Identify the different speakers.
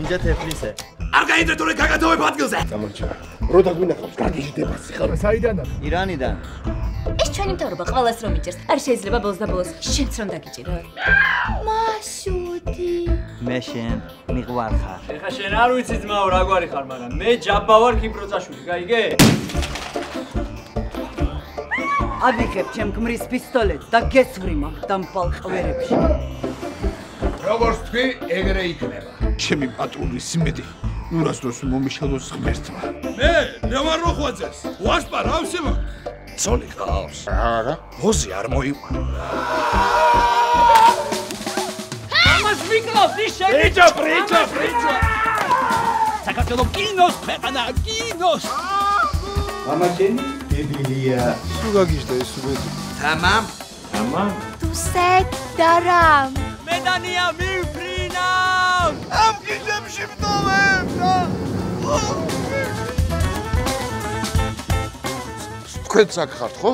Speaker 1: ამჯერ თეფლისე.
Speaker 2: არ გაინტერესებს გაგათავებ ადგილზე.
Speaker 3: გამარჯობა. რო დაგვინახავს, გაგიჟდება სიხარ.
Speaker 4: საიდანა?
Speaker 1: ირანიდან.
Speaker 5: ეს ჩვენი მთავრობა ყველას რომ იჭერს. არ შეიძლება ბოლოს და ბოლოს შენც რომ დაგიჭირო. მასუდი.
Speaker 1: მე შენ მიყვარხარ.
Speaker 6: ეხა შენ არ ვიცი ძმაო რა გვარი ხარ, მაგრამ მე ჯაბა ვარ ქიმპროცაშვილი, გაიგე?
Speaker 7: ავიღებ ჩემ გმრის პისტოლეტს და გესვრი მაგ დამპალ ყვერებში.
Speaker 3: როგორც თქვი, ეგრე იქნება.
Speaker 4: ჩემი პატრულის სიმედი. ურასდროს მომიშალოს ღმერთმა.
Speaker 2: მე ვარ მოხვაძეს. ვასპა რავსიმა. ცოლი ყავს.
Speaker 3: არა.
Speaker 2: ბოზი არ მოიყვან.
Speaker 6: ამას ვიკლავს ის შენი.
Speaker 2: პრიჩა.
Speaker 6: საქართველოს კინოს ქვეყანა, კინოს.
Speaker 3: მამა შენი დებილია.
Speaker 4: სულ გაგიჟდა ეს უგედი.
Speaker 2: თამამ.
Speaker 5: დუსეთ დარამ.
Speaker 6: მედანია მიფრინავ.
Speaker 2: ამ გიჟებში ვდოვებ და
Speaker 3: თქვენც აქ ხართ, ხო?